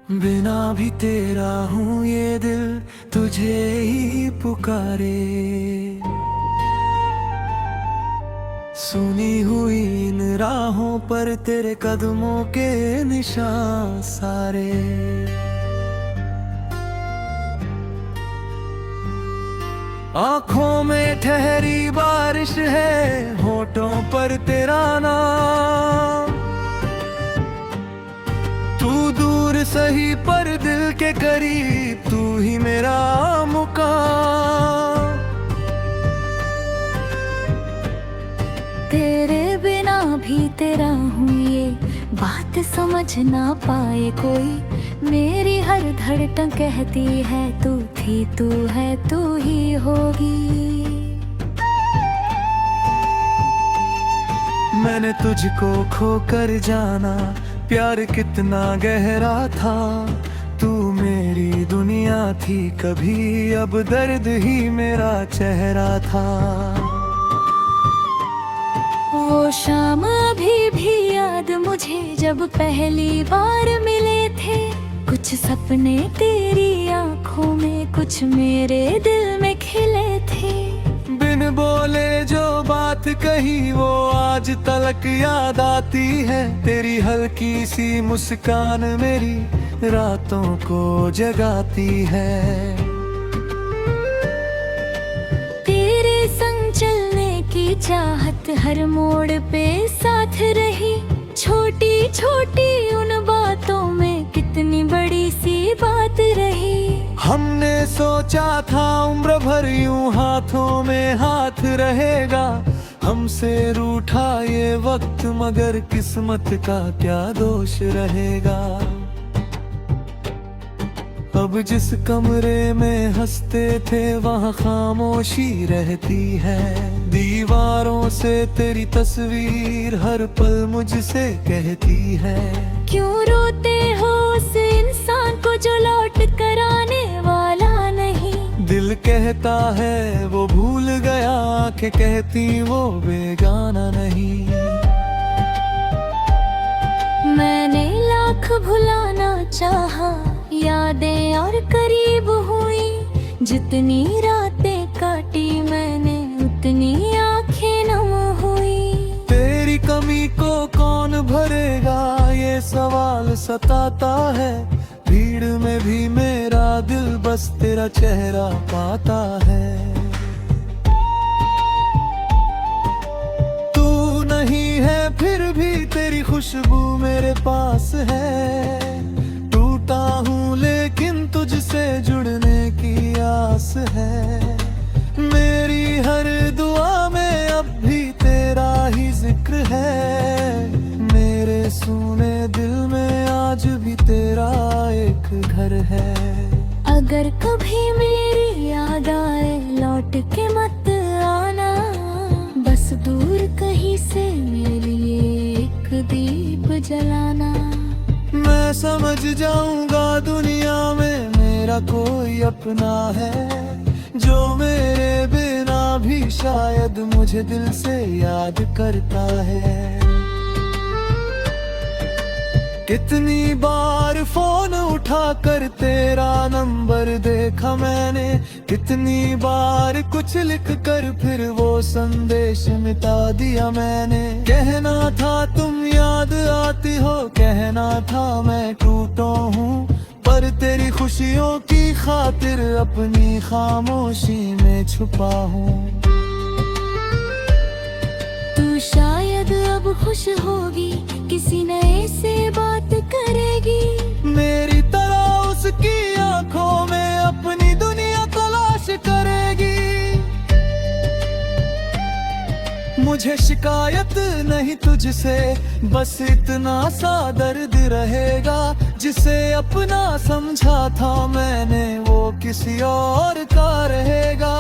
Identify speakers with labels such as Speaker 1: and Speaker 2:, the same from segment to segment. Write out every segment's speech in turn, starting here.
Speaker 1: बिना भी तेरा हूँ ये दिल तुझे ही पुकारे। सुनी हुई इन राहों पर तेरे कदमों के निशान सारे। आँखों में ठहरी बारिश है, होठों पर तेरा नाम। तू दूर सही पर दिल के करीब, तू ही मेरा मुकाम।
Speaker 2: तेरे बिना भी तेरा हूँ ये बात समझ ना पाए कोई। मेरी हर धड़कन कहती है तू थी, तू है, तू ही होगी।
Speaker 1: मैंने तुझको खोकर जाना, प्यार कितना गहरा था। तू मेरी दुनिया थी कभी, अब दर्द ही मेरा चेहरा था।
Speaker 2: वो शाम अभी भी याद मुझे, जब पहली बार मिले थे। कुछ सपने तेरी आंखों में, कुछ मेरे दिल में खिले थे।
Speaker 1: बिन बोले जो बात कही वो आज तलक याद आती है। तेरी हल्की सी मुस्कान मेरी रातों को जगाती है।
Speaker 2: तेरे संग चलने की चाहत हर मोड़ पे साथ रही। छोटी छोटी उन बातों में कितनी बड़ी सी बात रही।
Speaker 1: हमने सोचा था उम्र भर यूं हाथों में हाथ रहेगा। हमसे रूठा ये वक्त, मगर किस्मत का क्या दोष रहेगा। अब जिस कमरे में हंसते थे वहाँ खामोशी रहती है। दीवारों से तेरी तस्वीर हर पल मुझसे कहती है।
Speaker 2: क्यों रोते हो उस इंसान को जो लौट कर आने वाला नहीं।
Speaker 1: दिल कहता है वो भूल गया, आंखें कहती वो बेगाना नहीं।
Speaker 2: मैंने लाख भुलाना चाहा, यादें और करीब हुई। जितनी रातें काटी मैंने उतनी आंखें नम हुई।
Speaker 1: तेरी कमी को कौन भरेगा ये सवाल सताता है। भीड़ में भी मेरा दिल बस तेरा चेहरा पाता है। तू नहीं है फिर भी तेरी खुशबू मेरे पास है। टूटा हूँ लेकिन तुझसे जुड़ने की आस है। मेरी हर दुआ में अब भी तेरा ही जिक्र है। मेरे सुने दिल में आज भी तेरा एक घर है।
Speaker 2: अगर कभी मेरी याद आए लौट के मत आना। बस दूर कहीं से मेरे लिए एक दीप जलाना।
Speaker 1: मैं समझ जाऊंगा दुनिया में मेरा कोई अपना है। जो मेरे बिना भी शायद मुझे दिल से याद करता है। कितनी बार फोन उठा कर तेरा नंबर देखा मैंने। कितनी बार कुछ लिख कर फिर वो संदेश मिटा दिया मैंने। कहना था तुम याद आती हो, कहना था मैं टूटा हूँ। पर तेरी खुशियों की खातिर अपनी खामोशी में छुपा हूँ।
Speaker 2: तू शायद अब खुश होगी, किसी नए से बात करेगी।
Speaker 1: मेरी तरह उसकी आंखों में अपनी दुनिया तलाश करेगी। मुझे शिकायत नहीं तुझसे, बस इतना सा दर्द रहेगा। जिसे अपना समझा था मैंने वो किसी और का रहेगा।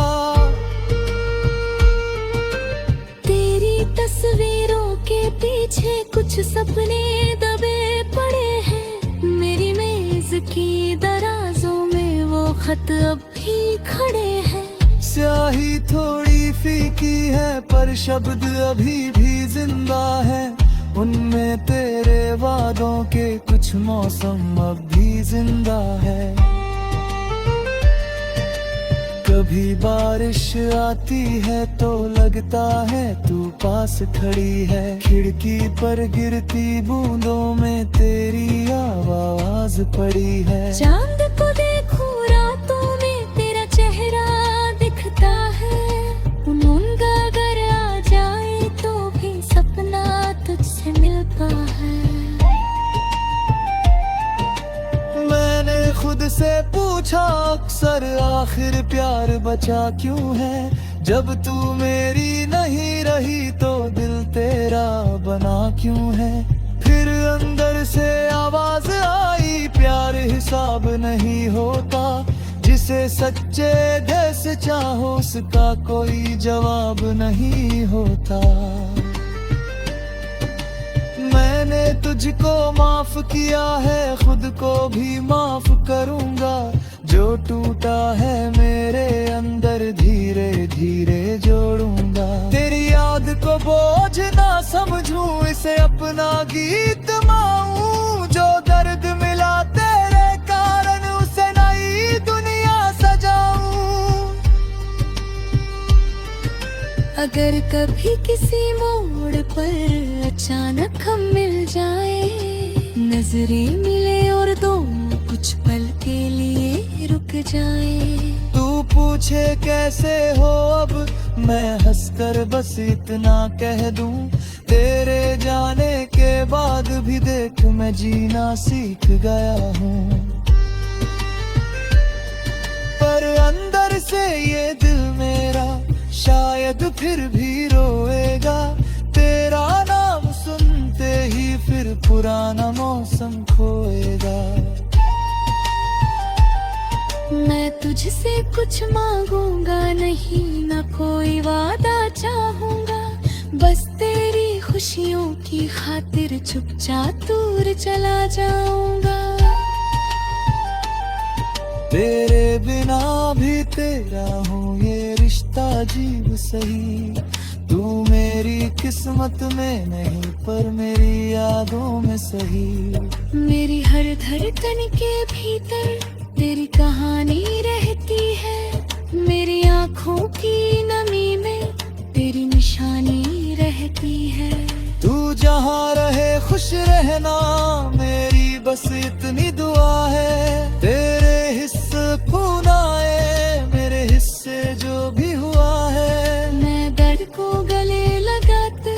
Speaker 2: तेरी तस्वीरों के पीछे कुछ सपने दबे पड़े हैं। मेरी मेज की दराजों में वो खत अब भी खड़े हैं।
Speaker 1: स्याही थोड़ी फीकी है पर शब्द अभी भी जिंदा है। उनमें तेरे वादों के कुछ मौसम अब भी जिंदा है। कभी बारिश आती है तो लगता है तू पास खड़ी है। खिड़की पर गिरती बूंदों में तेरी आवाज पड़ी है।
Speaker 2: चांद को देखूं रातों में तेरा चेहरा दिखता है। उमंग अगर आ जाए तो भी सपना तुझसे मिलता है।
Speaker 1: मैंने खुद से पूछा अक्सर आखिर प्यार बचा क्यों है। जब तू मेरी नहीं रही तो दिल तेरा बना क्यों है। फिर अंदर से आवाज आई प्यार हिसाब नहीं होता। जिसे सच्चे दिल से चाहो उसका कोई जवाब नहीं होता। मैंने तुझको माफ किया है खुद को भी माफ करूंगा। जो टूटा है मेरे अंदर धीरे धीरे जोड़ूंगा। तेरी याद को बोझ ना समझूं इसे अपना गीत माऊं। जो दर्द मिला तेरे कारण उसे नई दुनिया सजाऊं।
Speaker 2: अगर कभी किसी मोड़ पर अचानक हम मिल जाए, नजरें मिले और दोनों कुछ पल के लिए रुक जाए।
Speaker 1: तू पूछे कैसे हो अब मैं हंसकर बस इतना कह दूं। तेरे जाने के बाद भी देख मैं जीना सीख गया हूँ। पर अंदर से ये दिल मेरा शायद फिर भी रोएगा। तेरा नाम सुनते ही फिर पुराना मौसम खोएगा।
Speaker 2: मैं तुझसे कुछ मांगूंगा नहीं, न कोई वादा चाहूंगा। बस तेरी खुशियों की खातिर चुपचाप दूर चला जाऊंगा।
Speaker 1: तेरे बिना भी तेरा हूँ ये रिश्ता अजीब सही। तू मेरी किस्मत में नहीं पर मेरी यादों में सही।
Speaker 2: मेरी हर धड़कन के भीतर तेरी कहानी रहती है। मेरी आँखों की नमी में तेरी निशानी रहती है।
Speaker 1: तू जहाँ रहे खुश रहना मेरी बस इतनी दुआ है। तेरे हिस्से खून आए मेरे हिस्से जो भी हुआ है।
Speaker 2: मैं दर्द को गले लगाते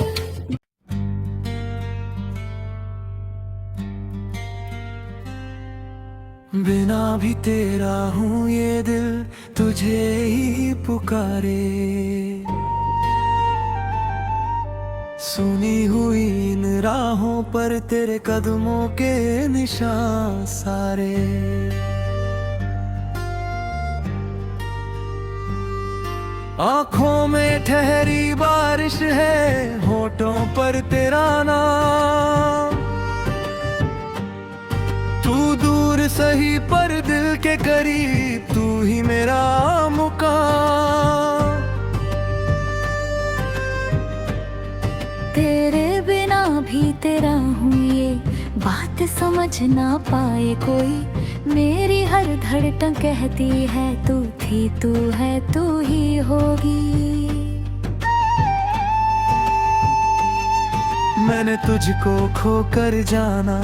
Speaker 1: बिना भी तेरा हूँ ये दिल तुझे ही पुकारे। सुनी हुई इन राहों पर तेरे कदमों के निशान सारे। आँखों में ठहरी बारिश है होठों पर तेरा नाम। तू दूर सही पर दिल के करीब तू ही मेरा मुकाम।
Speaker 2: तेरे बिना भी तेरा हूँ ये बात समझ ना पाए कोई। मेरी हर धड़कन कहती है तू थी तू है तू ही होगी।
Speaker 1: मैंने तुझको खोकर जाना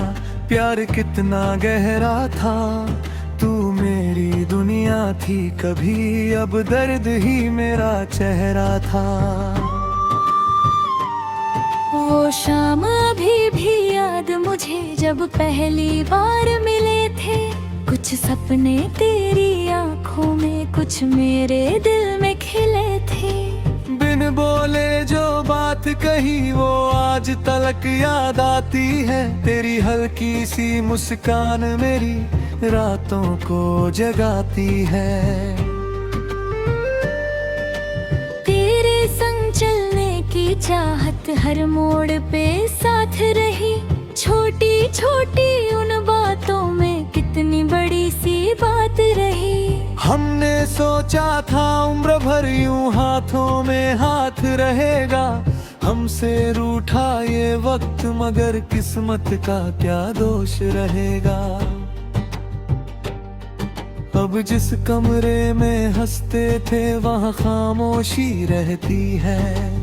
Speaker 1: प्यार कितना गहरा था। तू मेरी दुनिया थी कभी अब दर्द ही मेरा चेहरा था।
Speaker 2: वो शाम अभी भी याद मुझे जब पहली बार मिले थे। कुछ सपने तेरी आंखों में कुछ मेरे दिल में खिले थे।
Speaker 1: बिन बोले जो बात कही वो आज तलक याद आती है। तेरी हल्की सी मुस्कान मेरी रातों को जगाती है।
Speaker 2: तेरे संग चलने की चाहत हर मोड़ पे साथ रही। छोटी छोटी उन बातों में कितनी बड़ी सी बात रही।
Speaker 1: हमने सोचा था उम्र भर यूं हाथों में हाथ रहेगा। हमसे रूठा ये वक्त, मगर किस्मत का क्या दोष रहेगा। अब जिस कमरे में हंसते थे वहाँ खामोशी रहती है।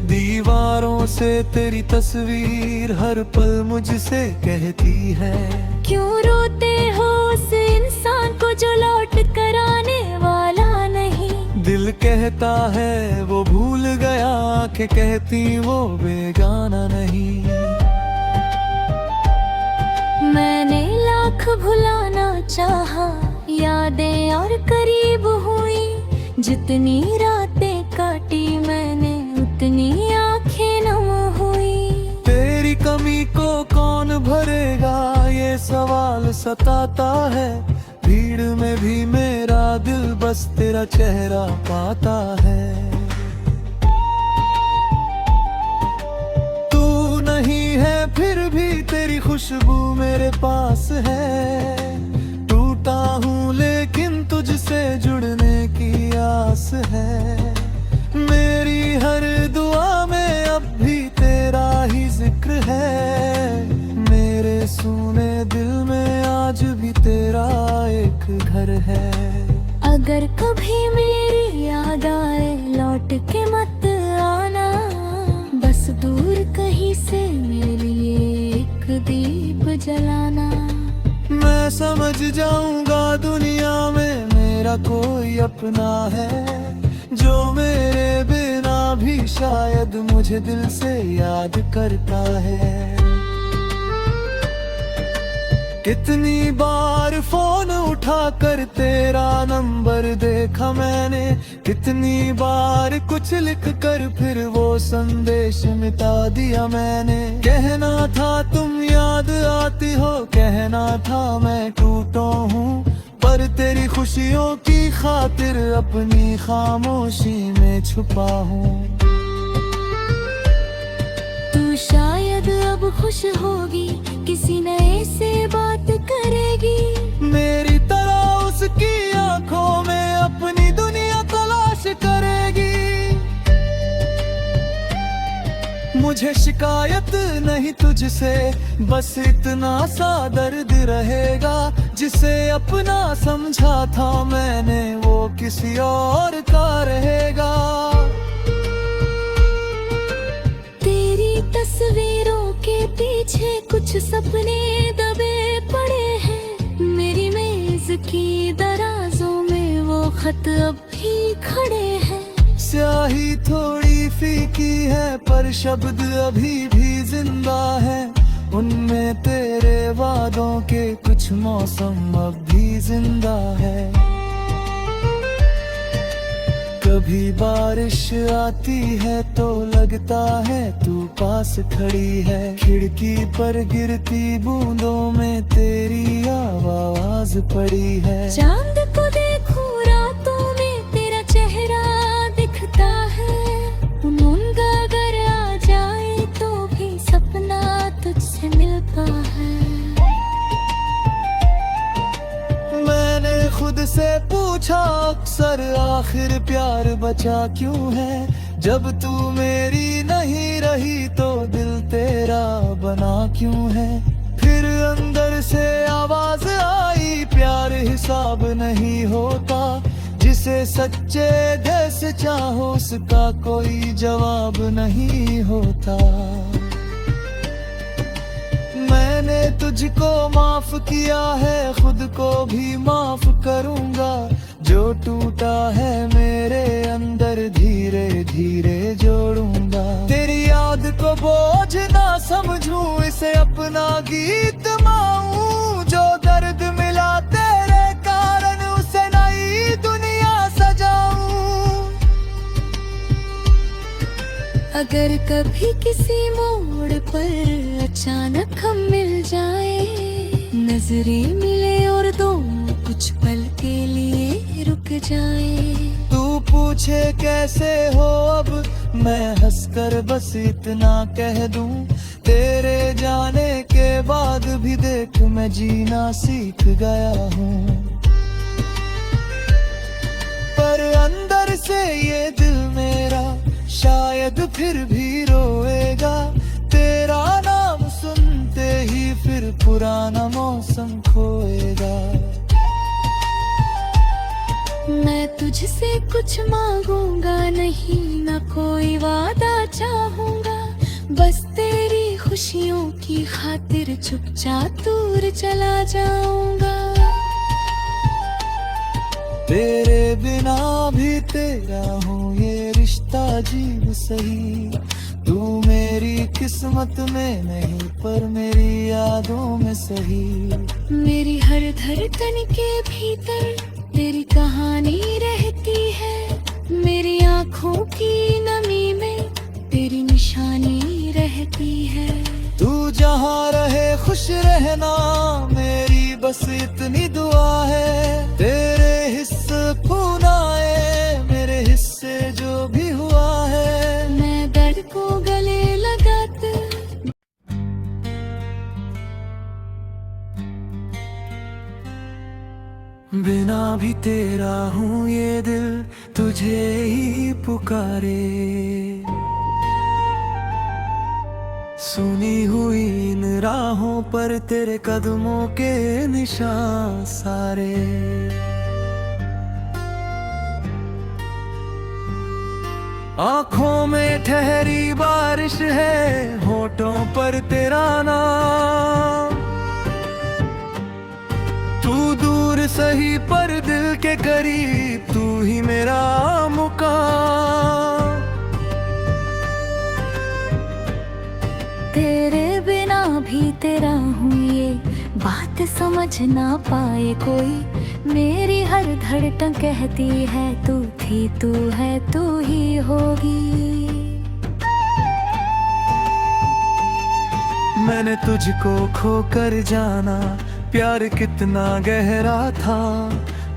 Speaker 1: दीवारों से तेरी तस्वीर हर पल मुझसे कहती है,
Speaker 2: क्यों रोते हो उस इंसान को जो लौट कर आने वाला नहीं।
Speaker 1: दिल कहता है वो भूल गया, आंखें कहती वो बेगाना नहीं।
Speaker 2: मैंने लाख भुलाना चाहा, यादें और करीब हुई। जितनी रातें काटी मैंने उतनी आंखें नम हुई।
Speaker 1: तेरी कमी को कौन भरेगा ये सवाल सताता है। भीड़ में भी मेरा दिल बस तेरा चेहरा पाता है। तू नहीं है फिर भी तेरी खुशबू मेरे पास है। टूटा हूँ लेकिन तुझसे जुड़ने की आस है। मेरी हर दुआ में अब भी तेरा ही जिक्र है। मेरे सूने दिल में आज भी तेरा एक घर है।
Speaker 2: अगर कभी मेरी याद आए लौट के मत आना, बस दूर कहीं से मेरे लिए एक दीप जलाना।
Speaker 1: मैं समझ जाऊंगा दुनिया में मेरा कोई अपना है, जो मेरे बिना भी शायद मुझे दिल से याद करता है। कितनी बार फोन उठा कर तेरा नंबर देखा मैंने। कितनी बार कुछ लिख कर फिर वो संदेश मिटा दिया मैंने। कहना था तुम याद आती हो, कहना था मैं टूटा हूँ, पर तेरी खुशियों की खातिर अपनी खामोशी में छुपा हूँ।
Speaker 2: तू शायद अब खुश होगी, किसी नए से बात करेगी।
Speaker 1: मेरी तरह उसकी आंखों में अपनी दुनिया तलाश करेगी। मुझे शिकायत नहीं तुझसे, बस इतना सा दर्द रहेगा। जिसे अपना समझा था मैंने वो किसी और का रहेगा।
Speaker 2: तेरी तस्वीरों के पीछे कुछ सपने दबे पड़े हैं। मेरी मेज की दराजों में वो खत अब भी खड़े हैं।
Speaker 1: स्याही थोड़ी फीकी है पर शब्द अभी भी जिंदा है। उनमें तेरे वादों के कुछ मौसम अब भी जिंदा है। कभी बारिश आती है तो लगता है तू पास खड़ी है। खिड़की पर गिरती बूंदों में तेरी आवाज पड़ी है।
Speaker 2: चांद को देखूं रातों में तेरा चेहरा दिखता है। ऊँघ अगर आ जाए तो भी सपना तुझसे मिलता है।
Speaker 1: मैंने खुद से पूछा अक्सर आखिर प्यार बचा क्यों है। जब तू मेरी नहीं रही तो दिल तेरा बना क्यों है। फिर अंदर से आवाज आई प्यार हिसाब नहीं होता। जिसे सच्चे दिल से चाहो उसका कोई जवाब नहीं होता। मैंने तुझको माफ किया है, खुद को भी माफ करूंगा। जो टूटा है मेरे अंदर धीरे धीरे जोड़ूंगा। तेरी याद को बोझ ना समझूं, इसे अपना गीत माऊं। जो दर्द मिला तेरे कारण उसे नई दुनिया सजाऊं।
Speaker 2: अगर कभी किसी मोड़ पर अचानक हम मिल जाए, नजरें मिले और दोनों कुछ पल के लिए रुक जाए।
Speaker 1: तू पूछे कैसे हो अब, मैं हंसकर बस इतना कह दूं। तेरे जाने के बाद भी देख मैं जीना सीख गया हूँ। पर अंदर से ये दिल मेरा शायद फिर भी रोएगा। तेरा नाम सुनते ही फिर पुराना मौसम खोएगा।
Speaker 2: मैं तुझसे कुछ मांगूंगा नहीं, न कोई वादा चाहूंगा, बस तेरी खुशियों की खातिर चुपचाप दूर चला जाऊंगा।
Speaker 1: तेरे बिना भी तेरा हूँ ये रिश्ता अजीब सही। तू मेरी किस्मत में नहीं पर मेरी यादों में सही।
Speaker 2: मेरी हर धड़कन के भीतर तेरी कहानी रहती है। मेरी आँखों की नमी में तेरी निशानी रहती है।
Speaker 1: तू जहाँ रहे खुश रहना, मेरी बस इतनी दुआ है। तेरे हिस्से खून आए, मेरे हिस्से जो भी हुआ है।
Speaker 2: मैं दर्द को गले लगाते
Speaker 1: बिना भी तेरा हूँ ये दिल तुझे ही पुकारे। सुनी हुई इन राहों पर तेरे कदमों के निशान सारे। आँखों में ठहरी बारिश है, होठों पर तेरा नाम। तू दूर सही पर दिल के करीब, तू ही मेरा मुकाम।
Speaker 2: तेरे बिना भी तेरा हूँ ये बात समझ ना पाए कोई। मेरी हर धड़कन कहती है तू थी, तू है, तू ही होगी।
Speaker 1: मैंने तुझको खोकर जाना, प्यार कितना गहरा था।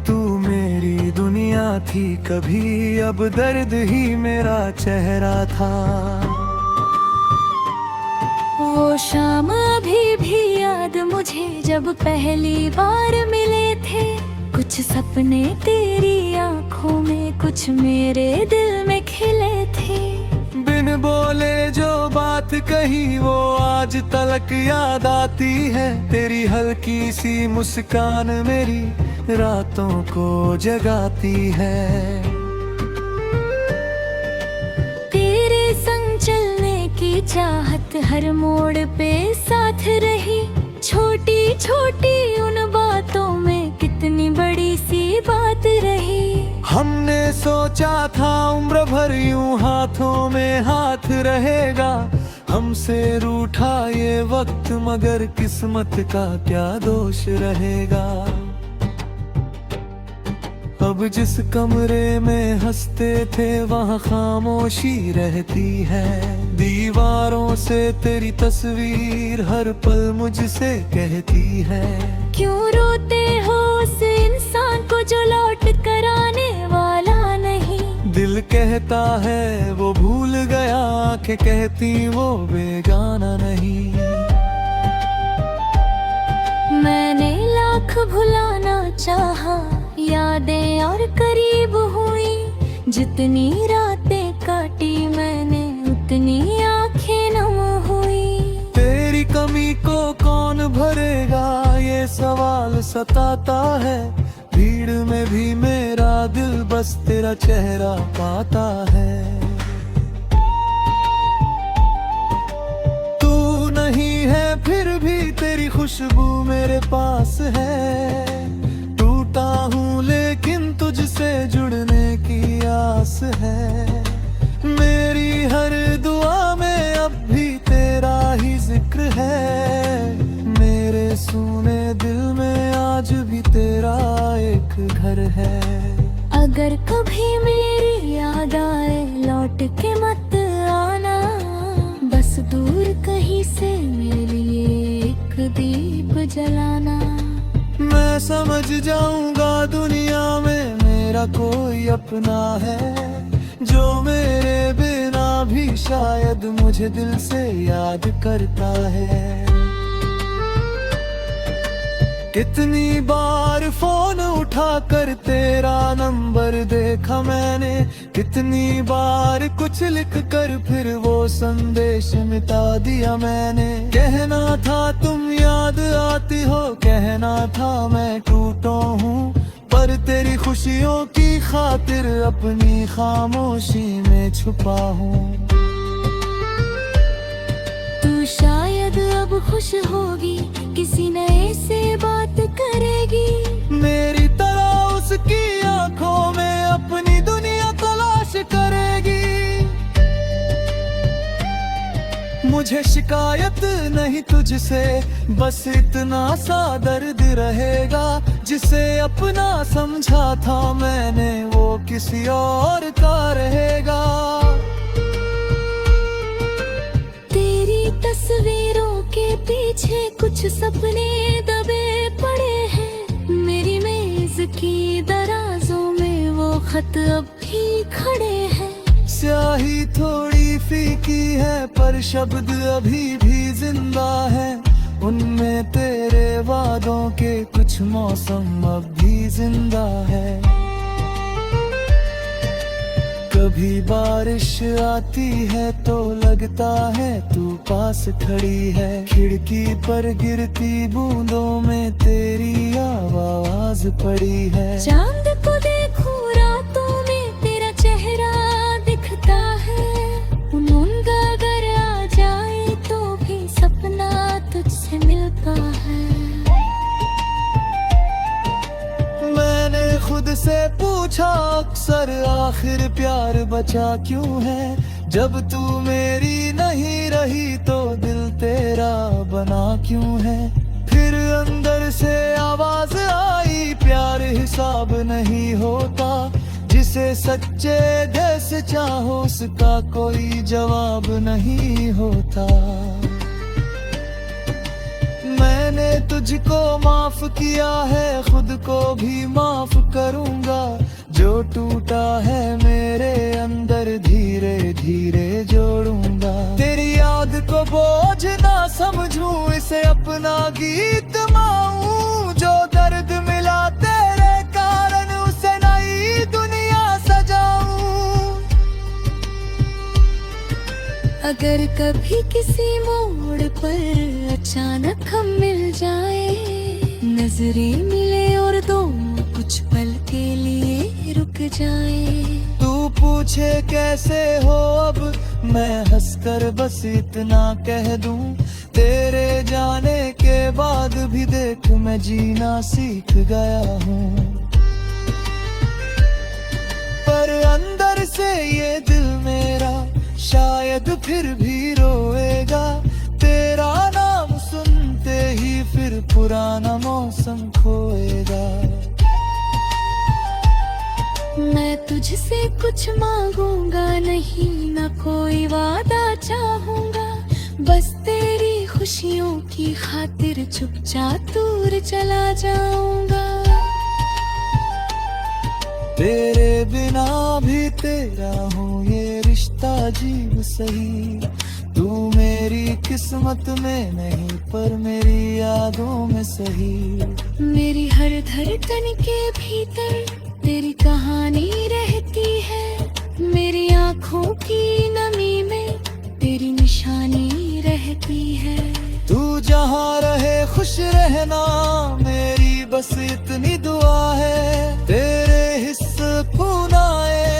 Speaker 1: तू मेरी दुनिया थी कभी, अब दर्द ही मेरा चेहरा था।
Speaker 2: वो शाम अभी भी याद मुझे, जब पहली बार मिले थे। कुछ सपने तेरी आंखों में, कुछ मेरे दिल में खिले थे।
Speaker 1: बिन बोले जो बात कही वो आज तलक याद आती है। तेरी हल्की सी मुस्कान मेरी रातों को जगाती है।
Speaker 2: तेरे संग चलने की चाहत हर मोड़ पे साथ रही। छोटी छोटी उन बातों में कितनी बड़ी सी बात रही।
Speaker 1: हमने सोचा था उम्र भर यूं हाथों में हाथ रहेगा। हमसे रूठा ये वक्त मगर किस्मत का क्या दोष रहेगा। अब जिस कमरे में हंसते थे वहाँ खामोशी रहती है। दीवारों से तेरी तस्वीर हर पल मुझसे कहती है।
Speaker 2: क्यों रोते हो उस इंसान को जो लौट कर आने वाला नहीं।
Speaker 1: दिल कहता है वो भूल गया, आंखें कहती वो बेगाना नहीं।
Speaker 2: मैंने लाख भुलाना चाहा, यादें और करीब हुई। जितनी रातें काटी मैंने उतनी आंखें नम हुई।
Speaker 1: तेरी कमी को कौन भरेगा ये सवाल सताता है। भीड़ में भी मेरा दिल बस तेरा चेहरा पाता है। तू नहीं है फिर भी तेरी खुशबू मेरे पास है। टूटा हूँ लेकिन तुझसे जुड़ने की आस है। मेरी हर दुआ में अब भी तेरा ही जिक्र है। मेरे सूने दिल में आज भी तेरा एक घर है।
Speaker 2: अगर कभी मेरी याद आए लौट के मत आना। बस दूर कहीं से मेरे लिए एक दीप जलाना।
Speaker 1: मैं समझ जाऊंगा दुनिया में मेरा कोई अपना है। जो मेरे बिना भी शायद मुझे दिल से याद करता है। कितनी बार फोन उठाकर तेरा नंबर देखा मैंने, कितनी बार कुछ लिख कर फिर वो संदेश मिटा दिया मैंने। कहना था तुम याद आती हो, कहना था मैं टूटा हूँ, पर तेरी खुशियों की खातिर अपनी खामोशी में छुपा हूँ।
Speaker 2: तू शायद अब खुश होगी, किसी नए से बात करेगी।
Speaker 1: मेरी तरह उसकी आंखों में अपनी दुनिया तलाश करेगी। मुझे शिकायत नहीं तुझसे, बस इतना सा दर्द रहेगा, जिसे अपना समझा था मैंने वो किसी और का रहेगा।
Speaker 2: तस्वीरों के पीछे कुछ सपने दबे पड़े हैं, मेरी मेज की दराजों में वो खत अब भी खड़े हैं।
Speaker 1: स्याही थोड़ी फीकी है पर शब्द अभी भी जिंदा है, उनमें तेरे वादों के कुछ मौसम अब भी जिंदा है। कभी बारिश आती है तो लगता है तू पास खड़ी है, खिड़की पर गिरती बूंदों में तेरी आवाज पड़ी है।
Speaker 2: चांद को देखूं रातों में तेरा चेहरा दिखता है, नींद अगर आ जाए तो भी सपना तुझसे मिलता है।
Speaker 1: मैंने खुद से पूछा अक्सर आखिर प्यार बचा क्यों है, जब तू मेरी नहीं रही तो दिल तेरा बना क्यों है। फिर अंदर से आवाज आई, प्यार हिसाब नहीं होता, जिसे सच्चे दिल से चाहो उसका कोई जवाब नहीं होता। मैंने तुझको माफ किया है, खुद को भी माफ करूंगा, जो टूटा है मेरे अंदर धीरे धीरे जोड़ूंगा। तेरी याद को बोझ ना समझूं, इसे अपना गीत माऊं, जो दर्द मिला तेरे कारण उसे नई दुनिया सजाऊं।
Speaker 2: अगर कभी किसी मोड़ पर अचानक हम मिल जाए, नजरें मिले और दोनों कुछ पल के लिए रुक जाए।
Speaker 1: तू पूछे कैसे हो अब, मैं हंसकर बस इतना कह दूं, तेरे जाने के बाद भी देख मैं जीना सीख गया हूँ। पर अंदर से ये दिल मेरा शायद फिर भी रोएगा, तेरा नाम सुनते ही फिर पुराना मौसम खोएगा।
Speaker 2: मैं तुझसे कुछ मांगूंगा नहीं, न कोई वादा चाहूंगा, बस तेरी खुशियों की खातिर चुपचाप दूर चला जाऊंगा।
Speaker 1: तेरे बिना भी तेरा हूँ ये रिश्ता अजीब सही, तू मेरी किस्मत में नहीं पर मेरी यादों में सही।
Speaker 2: मेरी हर धड़कन के भीतर तेरी कहानी रहती है, मेरी आँखों की नमी में तेरी निशानी रहती है।
Speaker 1: तू जहाँ रहे खुश रहना, मेरी बस इतनी दुआ है, तेरे हिस्से खून आए